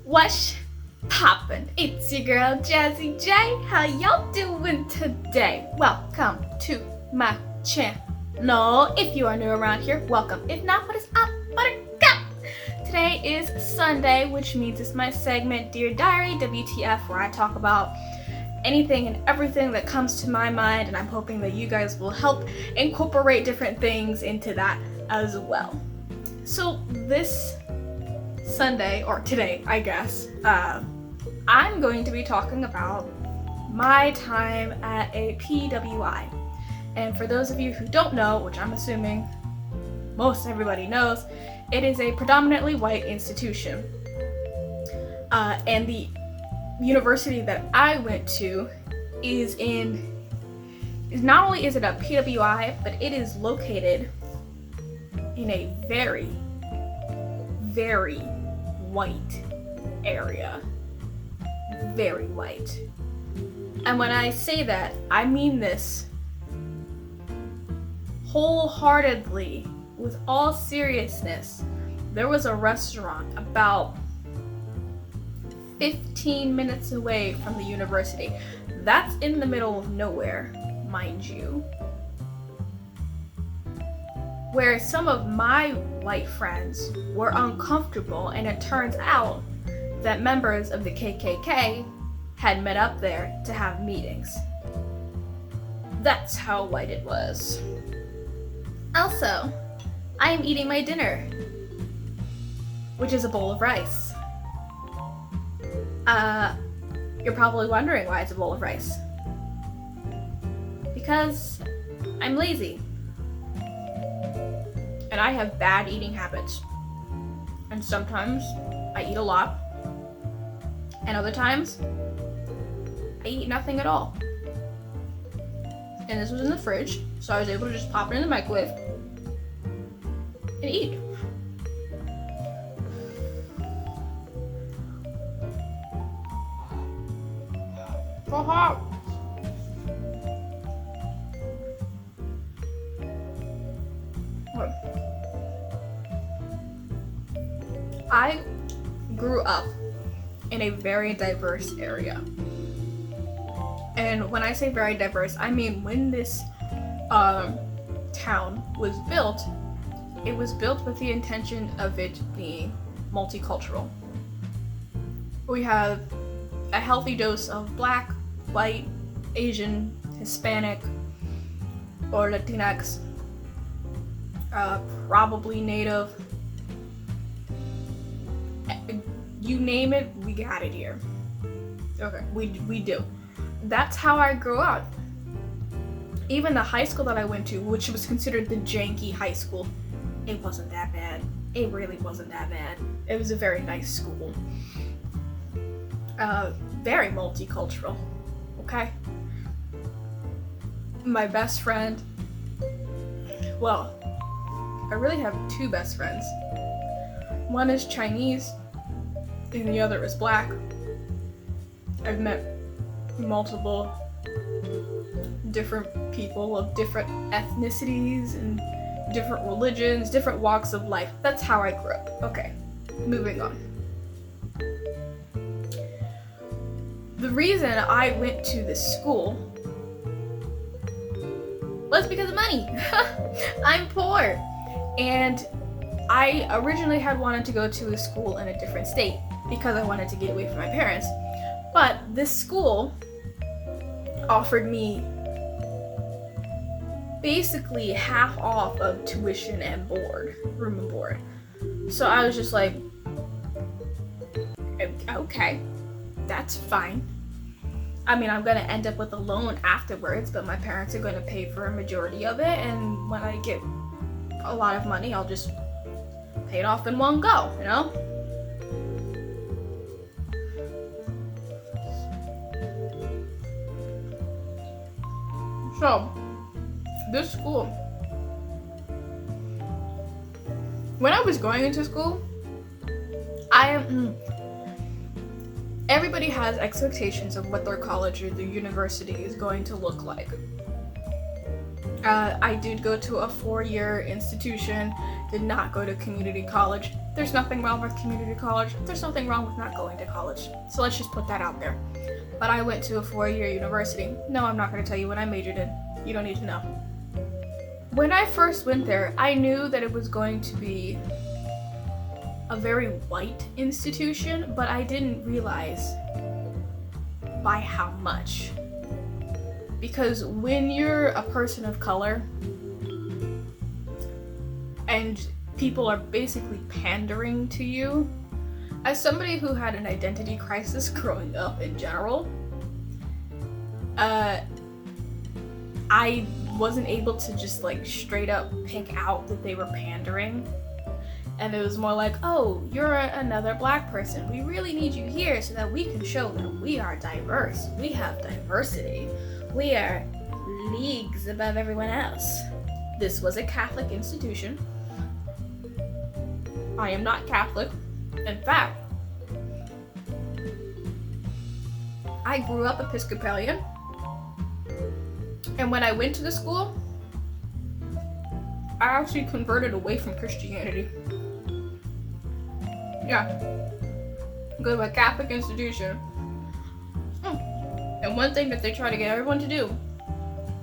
What's poppin'? It's your girl Jazzy J. How y'all doing today? Welcome to my channel. If you are new around here, welcome. If not, what is up, buttercup? Today is Sunday, which means it's my segment Dear Diary, WTF, where I talk about anything and everything that comes to my mind, and I'm hoping that you guys will help incorporate different things into that as well. So this Sunday, or today, I guess, I'm going to be talking about my time at a PWI. And for those of you who don't know, which I'm assuming most everybody knows, it is a predominantly white institution. And the university that I went to not only is it a PWI, but it is located in a very, very white area. Very white. And when I say that, I mean this wholeheartedly, with all seriousness. There was a restaurant about 15 minutes away from the university. That's in the middle of nowhere, mind you. Where some of my white friends were uncomfortable, and it turns out that members of the KKK had met up there to have meetings. That's how white it was. Also, I am eating my dinner, which is a bowl of rice. You're probably wondering why it's a bowl of rice. Because I'm lazy. And I have bad eating habits. And sometimes I eat a lot. And other times, I eat nothing at all. And this was in the fridge, so I was able to just pop it in the microwave and eat. So hot. I grew up in a very diverse area. And when I say very diverse, I mean when this town was built, it was built with the intention of it being multicultural. We have a healthy dose of Black, white, Asian, Hispanic, or Latinx, probably Native. You name it, we got it here. Okay, we do. That's how I grew up. Even the high school that I went to, which was considered the janky high school, it wasn't that bad. It really wasn't that bad. It was a very nice school. Very multicultural, okay? My best friend, well, I really have two best friends. One is Chinese, and the other is Black. I've met multiple different people of different ethnicities and different religions, different walks of life. That's how I grew up. Okay, moving on. The reason I went to this school was because of money. I'm poor. And I originally had wanted to go to a school in a different state because I wanted to get away from my parents. But this school offered me basically half off of tuition and board, room and board. So I was just like, okay, that's fine. I mean, I'm gonna end up with a loan afterwards, but my parents are gonna pay for a majority of it, and when I get a lot of money, I'll just pay it off in one go, you know? So, this school, when I was going into school, everybody has expectations of what their college or their university is going to look like. I did go to a 4-year institution. did not go to community college. There's nothing wrong with community college. There's nothing wrong with not going to college. So let's just put that out there. But I went to a 4-year university. No, I'm not going to tell you what I majored in. You don't need to know. When I first went there, I knew that it was going to be a very white institution, but I didn't realize by how much. Because when you're a person of color and people are basically pandering to you, as somebody who had an identity crisis growing up in general, I wasn't able to just like straight up pick out that they were pandering. And it was more like, oh, you're another black person. We really need you here so that we can show that we are diverse. We have diversity. We are leagues above everyone else. This was a Catholic institution. I am not Catholic. In fact, I grew up Episcopalian. And when I went to the school, I actually converted away from Christianity. Yeah. Go to a Catholic institution. And one thing that they try to get everyone to do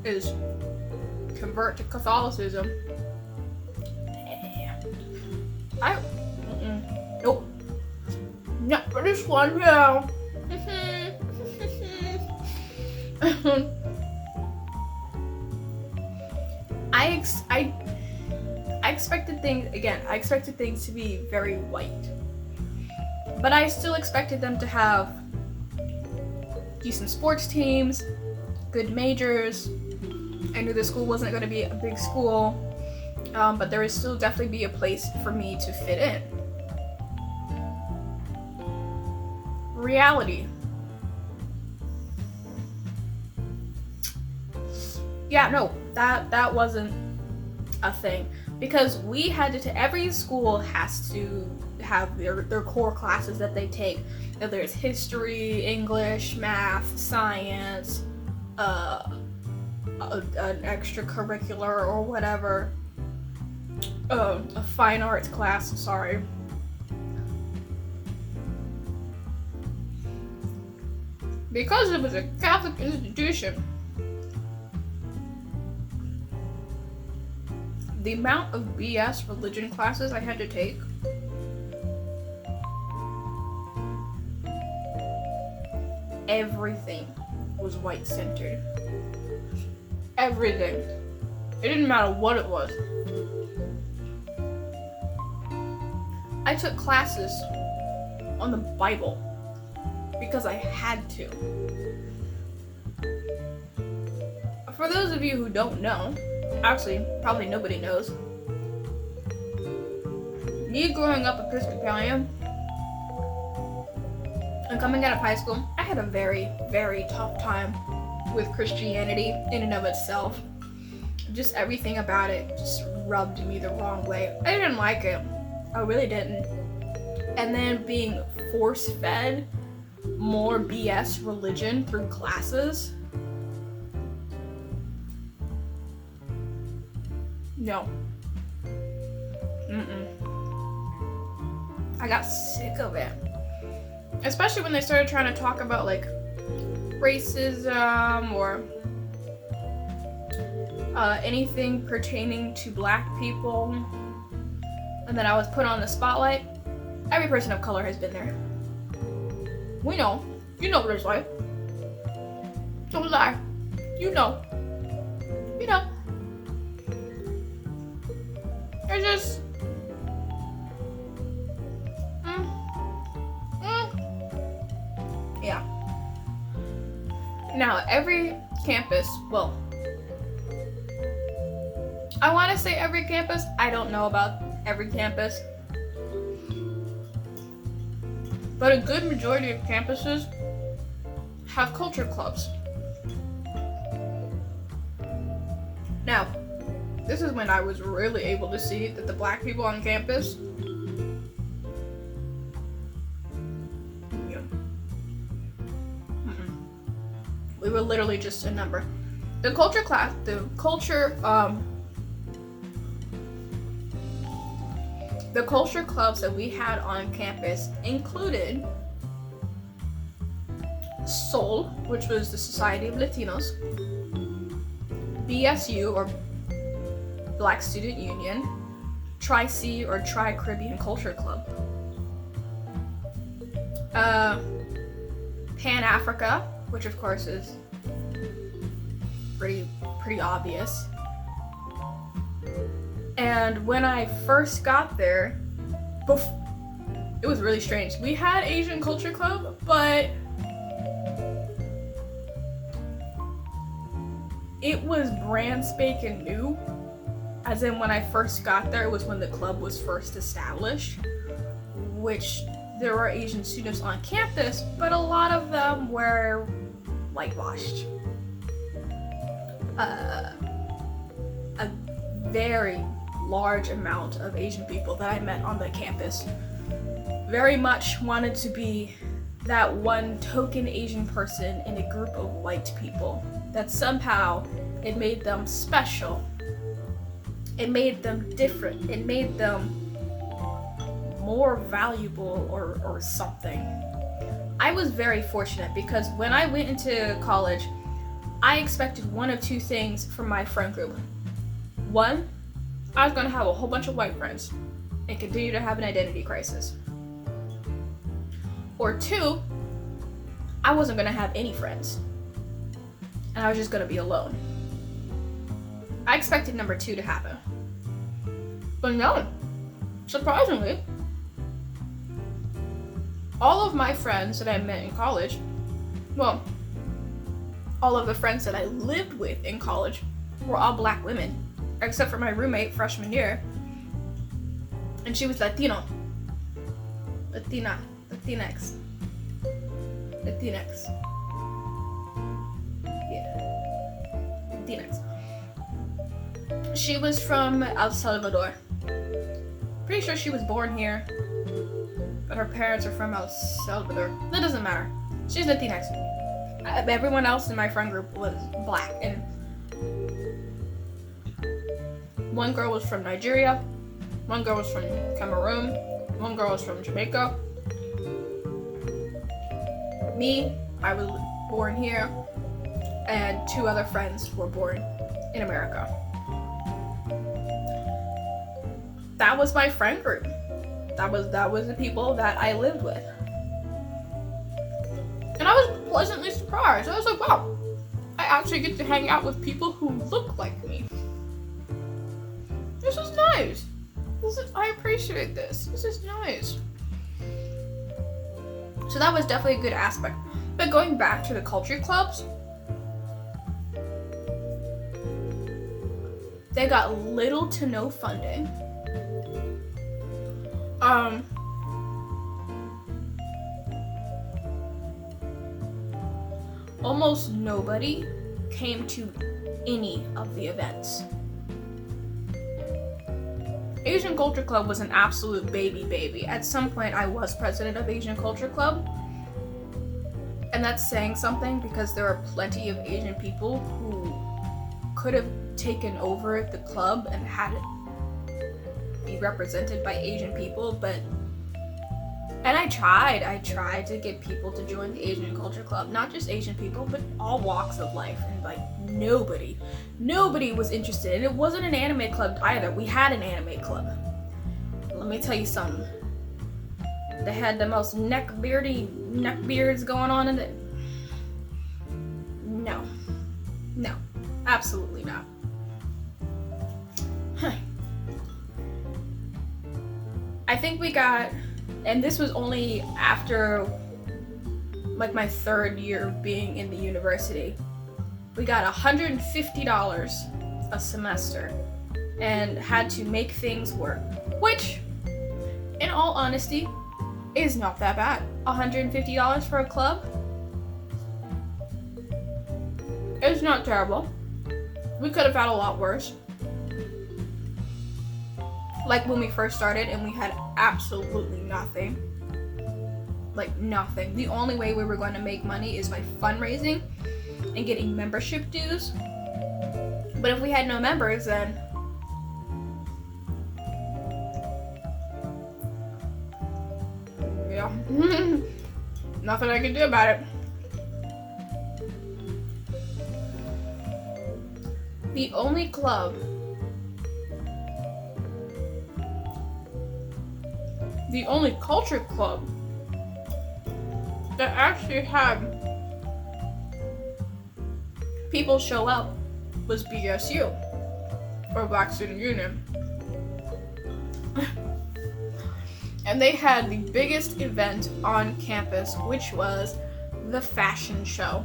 is convert to Catholicism. Nope. Not for this one, no. I expected things to be very white. But I still expected them to have decent sports teams, good majors. I knew the school wasn't going to be a big school, but there would still definitely be a place for me to fit in. Reality. Yeah, no, that wasn't a thing. Because we had to, every school has to have their core classes that they take. There's history, English, math, science, an extracurricular or whatever, a fine arts class, sorry. Because it was a Catholic institution, the amount of BS religion classes I had to take everything was white-centered. Everything. It didn't matter what it was. I took classes on the Bible because I had to. For those of you who don't know, actually, probably nobody knows, me growing up Episcopalian and coming out of high school, I had a very, very tough time with Christianity in and of itself. Just everything about it just rubbed me the wrong way. I didn't like it. I really didn't. And then being force-fed more BS religion through classes. No. I got sick of it. Especially when they started trying to talk about like racism or anything pertaining to black people. And then I was put on the spotlight. Every person of color has been there. We know. You know what it's like. Don't lie. You know. You know. It's just... Yeah. Now, every campus, well, I want to say every campus. I don't know about every campus. But a good majority of campuses have culture clubs. Now, this is when I was really able to see that the black people on campus, we were literally just a number. The culture The culture clubs that we had on campus included SOL, which was the Society of Latinos, BSU, or Black Student Union, Tri-C, or Tri-Caribbean Culture Club, Pan-Africa, which of course is pretty obvious. And when I first got there, it was really strange. We had Asian Culture Club, but it was brand spanking new. As in, when I first got there, it was when the club was first established, which there were Asian students on campus, but a lot of them were whitewashed. A very large amount of Asian people that I met on the campus very much wanted to be that one token Asian person in a group of white people, that somehow it made them special, it made them different, it made them more valuable or something. I was very fortunate because when I went into college, I expected one of two things from my friend group. One, I was going to have a whole bunch of white friends and continue to have an identity crisis. Or two, I wasn't going to have any friends and I was just going to be alone. I expected number two to happen. But no, surprisingly, all of my friends that I met in college, well, all of the friends that I lived with in college were all Black women, except for my roommate freshman year, and she was Latinx. Yeah, Latinx. She was from El Salvador. Pretty sure she was born here, but her parents are from El Salvador. That doesn't matter. She's Latinx. Everyone else in my friend group was Black, and one girl was from Nigeria, one girl was from Cameroon, one girl was from Jamaica. Me, I was born here, and two other friends were born in America. That was my friend group. That was the people that I lived with. And I was pleasantly surprised. I was like, wow, I actually get to hang out with people who look like me. This is nice. I appreciate this. This is nice. So that was definitely a good aspect. But going back to the culture clubs, they got little to no funding. Almost nobody came to any of the events. Asian Culture Club was an absolute baby. At some point, I was president of Asian Culture Club. And that's saying something because there are plenty of Asian people who could have taken over the club and had it be represented by Asian people, and I tried to get people to join the Asian Culture Club, not just Asian people, but all walks of life, and nobody was interested. And it wasn't an anime club either. We had an anime club. Let me tell you something. They had the most neck beards going on in it. No, absolutely not. I think we got, and this was only after my third year of being in the university, we got $150 a semester and had to make things work, which, in all honesty, is not that bad. $150 for a club is not terrible. We could have had a lot worse. Like when we first started and we had absolutely nothing. Nothing. The only way we were going to make money is by fundraising and getting membership dues. But if we had no members, then y'all. Nothing I can do about it. The only club, the only culture club that actually had people show up was BSU, or Black Student Union. And they had the biggest event on campus, which was the fashion show.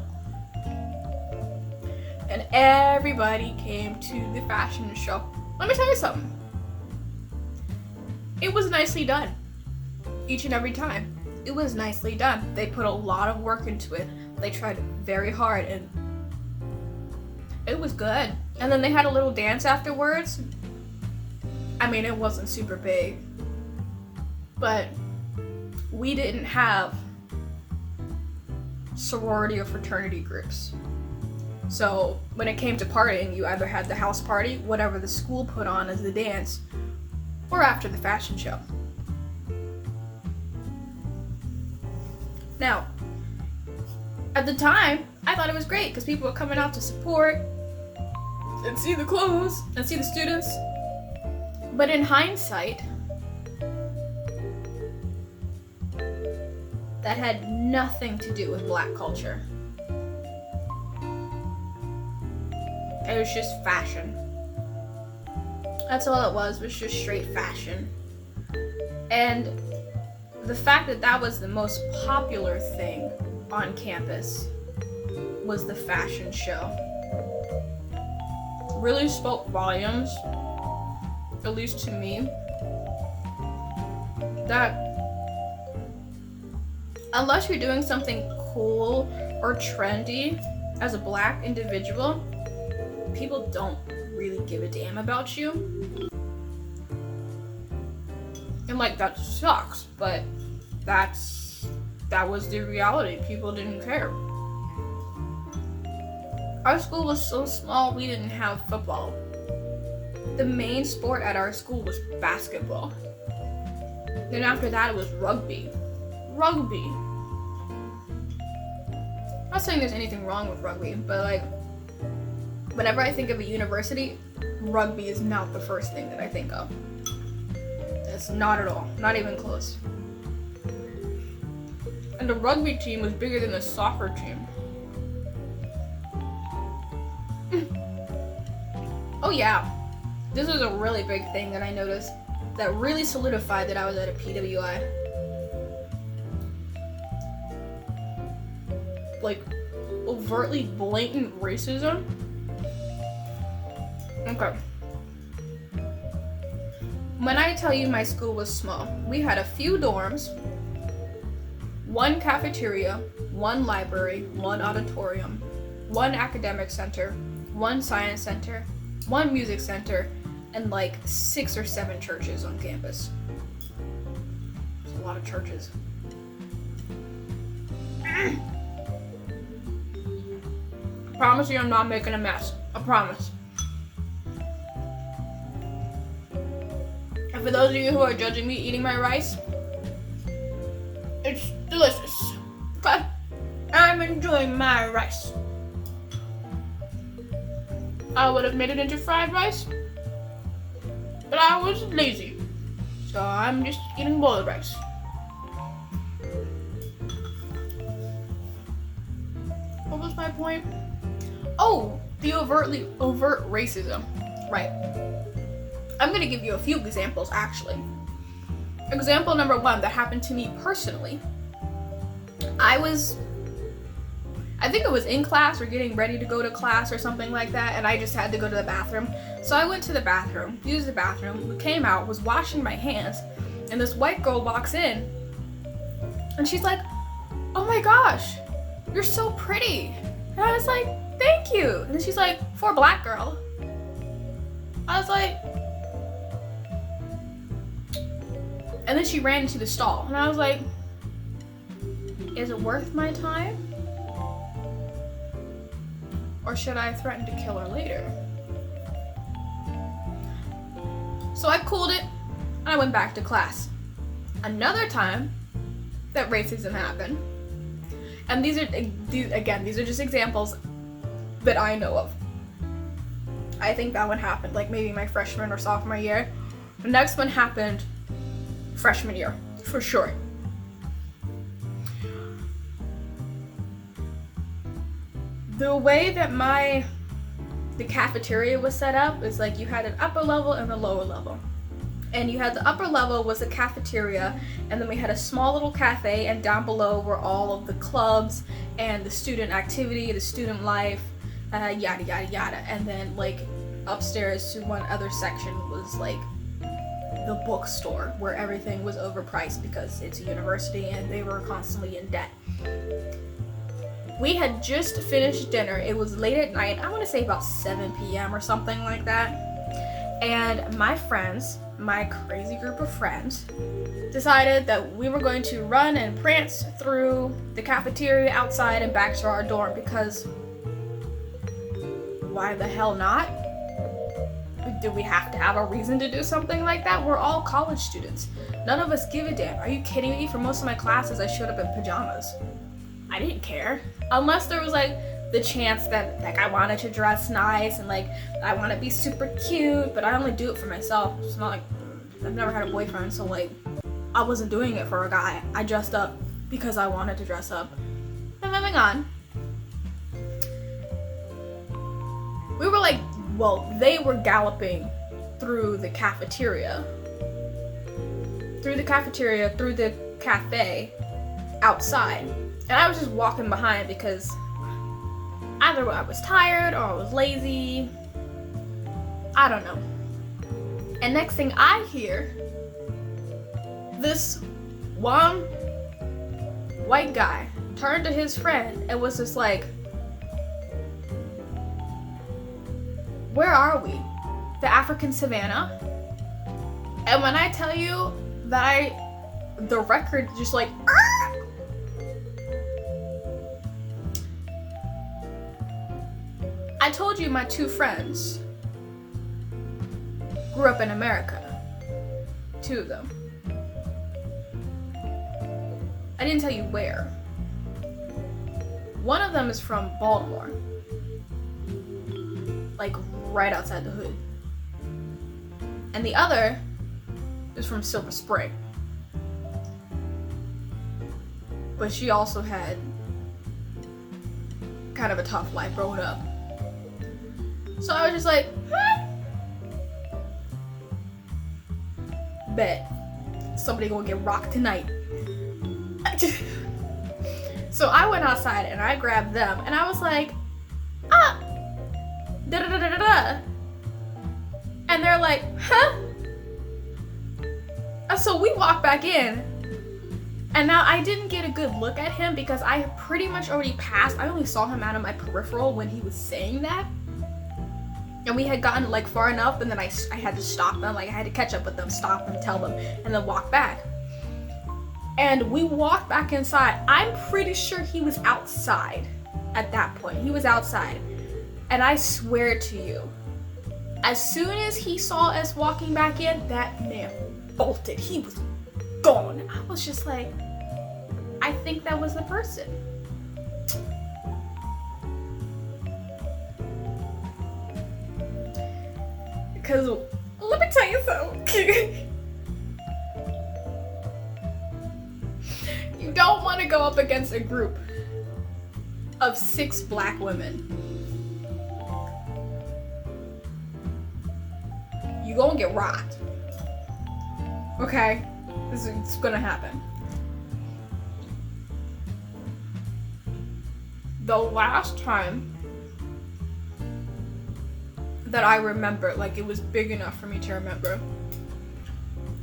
And everybody came to the fashion show. Let me tell you something. It was nicely done. Each and every time. It was nicely done. They put a lot of work into it. They tried very hard, and it was good. And then they had a little dance afterwards. I mean, it wasn't super big, but we didn't have sorority or fraternity groups. So when it came to partying, you either had the house party, whatever the school put on as the dance, or after the fashion show. Now, at the time, I thought it was great because people were coming out to support and see the clothes and see the students. But in hindsight, that had nothing to do with Black culture. It was just fashion. That's all it was just straight fashion. And the fact that that was the most popular thing on campus was the fashion show. Really spoke volumes, at least to me, that unless you're doing something cool or trendy as a Black individual, people don't really give a damn about you. And like, that sucks, but that was the reality. People didn't care. Our school was so small, we didn't have football. The main sport at our school was basketball. Then after that, it was rugby. Rugby. I'm not saying there's anything wrong with rugby, but like, whenever I think of a university, rugby is not the first thing that I think of. It's not at all. Not even close. And the rugby team was bigger than the soccer team. Oh yeah. This is a really big thing that I noticed that really solidified that I was at a PWI. Like, overtly blatant racism. Okay. When I tell you my school was small, we had a few dorms, one cafeteria, one library, one auditorium, one academic center, one science center, one music center, and like 6 or 7 churches on campus. There's a lot of churches. I promise you I'm not making a mess. I promise. And for those of you who are judging me eating my rice, it's delicious. Okay? I'm enjoying my rice. I would have made it into fried rice, but I was lazy. So I'm just eating boiled rice. What was my point? Oh, the overt racism. Right. I'm gonna give you a few examples, actually. Example number 1 that happened to me personally. I think it was in class or getting ready to go to class or something like that, and I just had to go to the bathroom. So I went to the bathroom, used the bathroom, came out, was washing my hands, and this white girl walks in, and she's like, "Oh my gosh, you're so pretty." And I was like, "Thank you." And then she's like, "For a Black girl." I was like, and then she ran into the stall, and I was like, is it worth my time? Or should I threaten to kill her later? So I cooled it, and I went back to class. Another time, that racism happened. And these are just examples that I know of. I think that one happened like maybe my freshman or sophomore year. The next one happened freshman year, for sure. The way that the cafeteria was set up is like you had an upper level and a lower level. And you had the upper level was a cafeteria, and then we had a small little cafe, and down below were all of the clubs and the student activity, the student life, yada yada yada. And then like upstairs to one other section was like the bookstore, where everything was overpriced because it's a university and they were constantly in debt. We had just finished dinner. It was late at night. I want to say about 7 p.m. or something like that. And my friends, my crazy group of friends, decided that we were going to run and prance through the cafeteria outside and back to our dorm, because why the hell not? Do we have to have a reason to do something like that? We're all college students. None of us give a damn. Are you kidding me? For most of my classes, I showed up in pajamas. I didn't care. Unless there was like the chance that like I wanted to dress nice and like I want to be super cute, but I only do it for myself. It's not like I've never had a boyfriend, so like I wasn't doing it for a guy. I dressed up because I wanted to dress up. And moving on. We were like, well, they were galloping through the cafeteria, through the cafe, outside. And I was just walking behind because either I was tired or I was lazy. I don't know. And next thing I hear, this one white guy turned to his friend and was just like, where are we? The African savannah? And when I tell you that the record just like, I told you my two friends grew up in America. Two of them. I didn't tell you where. One of them is from Baltimore. Like right outside the hood. And the other is from Silver Spring. But she also had kind of a tough life growing up. So I was just like, bet somebody gonna get rocked tonight. So I went outside and I grabbed them and I was like, da da da da da. And they're like, huh? So we walked back in. And now I didn't get a good look at him because I pretty much already passed. I only saw him out of my peripheral when he was saying that. And we had gotten like far enough, and then I had to stop them. Like I had to catch up with them, stop them, tell them, and then walk back. And we walked back inside. I'm pretty sure he was outside at that point. He was outside. And I swear to you, as soon as he saw us walking back in, that man bolted. He was gone. I was just like, I think that was the person. Because let me tell you something. You don't want to go up against a group of 6 black women. You gonna get rocked. Okay? This is gonna happen. The last time that I remember, like it was big enough for me to remember,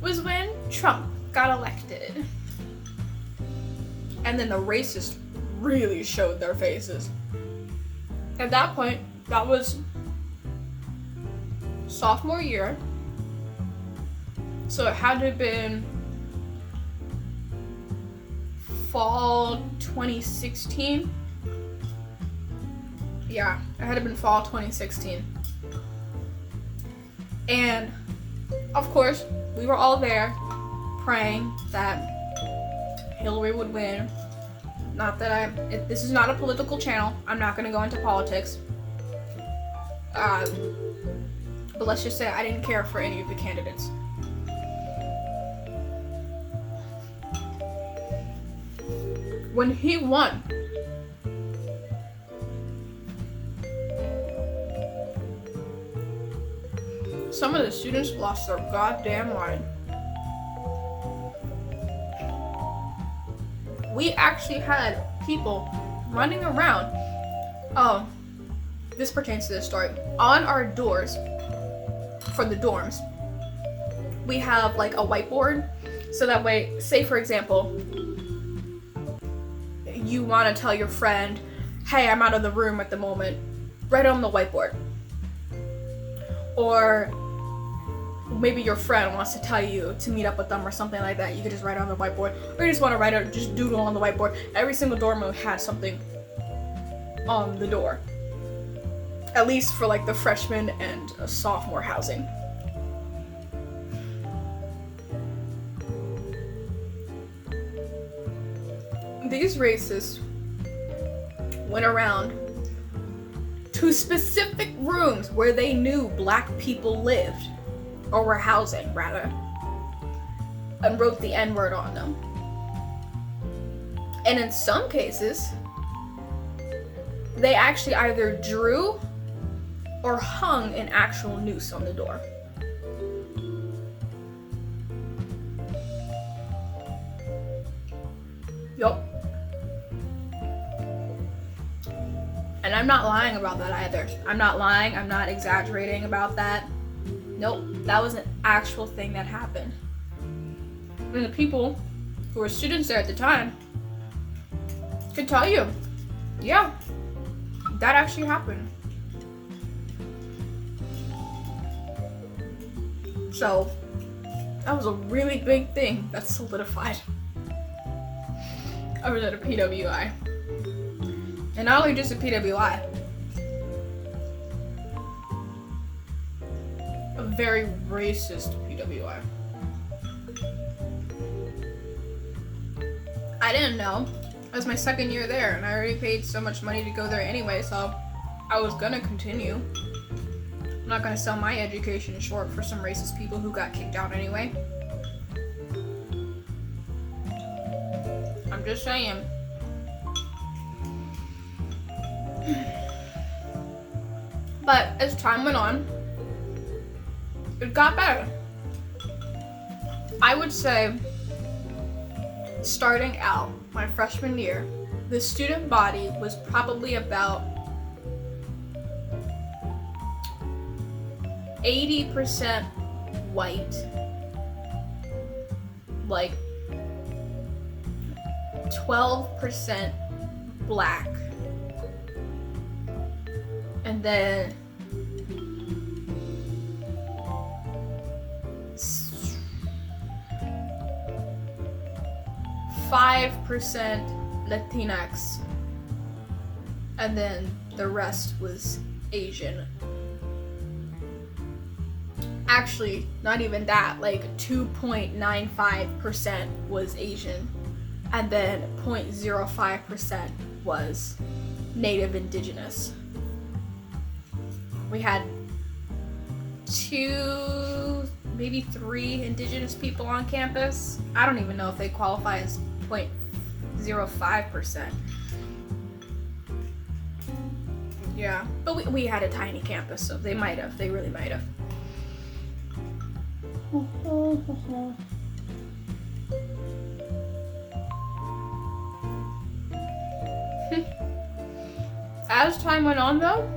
was when Trump got elected. And then the racists really showed their faces. At that point, that was sophomore year. So it had to have been fall 2016. Yeah, it had to have been fall 2016. And of course, we were all there praying that Hillary would win. Not that this is not a political channel. I'm not going to go into politics. But let's just say I didn't care for any of the candidates. When he won, some of the students lost their goddamn mind. We actually had people running around. Oh, this pertains to this story. On our doors for the dorms, we have like a whiteboard. So that way, say for example, you want to tell your friend, hey, I'm out of the room at the moment, write it on the whiteboard. Or maybe your friend wants to tell you to meet up with them or something like that. You could just write it on the whiteboard. Or you just want to write it, just doodle on the whiteboard. Every single dorm room has something on the door. At least for like the freshman and sophomore housing. These racists went around to specific rooms where they knew black people lived, or were housing rather, and wrote the N-word on them. And in some cases, they actually either drew or hung an actual noose on the door. Yup. And I'm not lying about that either. I'm not lying, I'm not exaggerating about that. Nope, that was an actual thing that happened. And the people who were students there at the time could tell you, yeah, that actually happened. So, that was a really big thing that solidified. I was at a PWI. And not only just a PWI, a very racist PWI. I didn't know. It was my second year there, and I already paid so much money to go there anyway, so I was gonna continue. I'm not gonna sell my education short for some racist people who got kicked out anyway. I'm just saying. But as time went on, it got better. I would say, starting out my freshman year, the student body was probably about 80% white, like 12% black, and then 5% Latinx, and then the rest was Asian. Actually, not even that, like 2.95% was Asian, and then 0.05% was Native Indigenous. We had 2, maybe 3 Indigenous people on campus. I don't even know if they qualify as 0.05%. Yeah, but we had a tiny campus, so they really might have. As time went on though,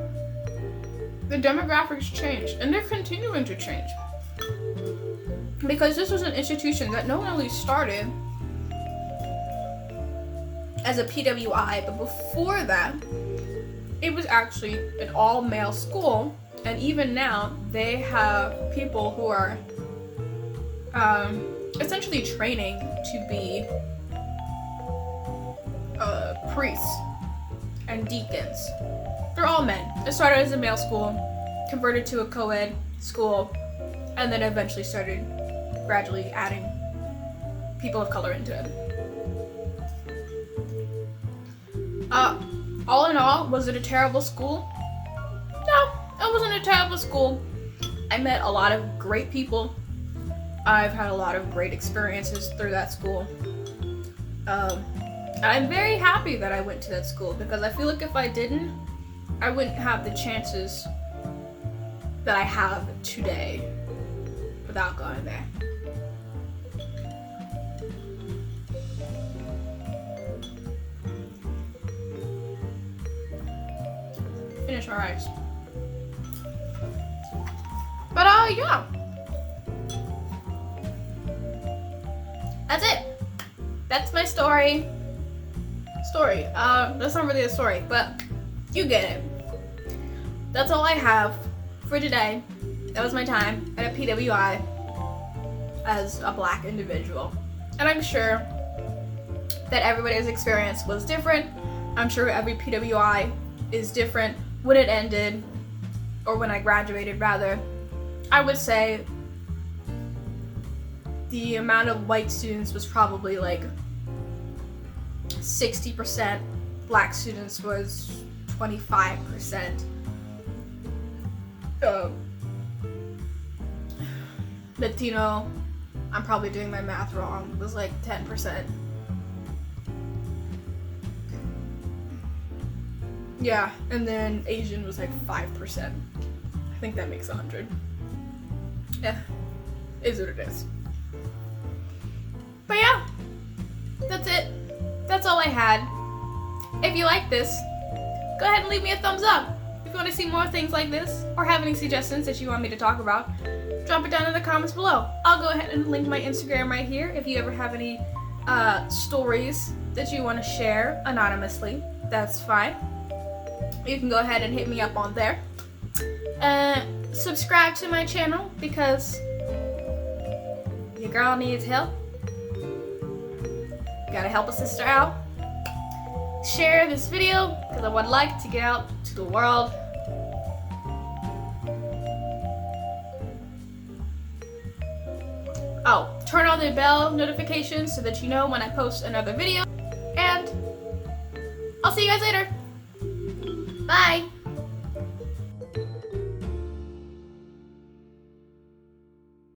the demographics changed, and they're continuing to change. Because this was an institution that not only started as a PWI, but before that, it was actually an all-male school, and even now, they have people who are essentially training to be priests and deacons. They're all men. It started as a male school, converted to a co-ed school, and then eventually started gradually adding people of color into it. All in all, was it a terrible school? No, it wasn't a terrible school. I met a lot of great people. I've had a lot of great experiences through that school. I'm very happy that I went to that school because I feel like if I didn't, I wouldn't have the chances that I have today without going there. Finish my rice. But yeah. That's it. That's my story. That's not really a story, but you get it. That's all I have for today. That was my time at a PWI as a Black individual. And I'm sure that everybody's experience was different. I'm sure every PWI is different. When it ended, or when I graduated rather, I would say the amount of white students was probably like 60%. Black students was 25%. Latino, I'm probably doing my math wrong, was like 10%. Yeah, and then Asian was like 5%. I think that makes 100. Yeah, is what it is. But yeah, that's it. That's all I had. If you like this, go ahead and leave me a thumbs up. If you want to see more things like this, or have any suggestions that you want me to talk about, drop it down in the comments below. I'll go ahead and link my Instagram right here if you ever have any stories that you want to share anonymously. That's fine. You can go ahead and hit me up on there. Subscribe to my channel because your girl needs help. Gotta help a sister out. Share this video because I would like to get out to the world. Oh, turn on the bell notifications so that you know when I post another video. And I'll see you guys later. Bye.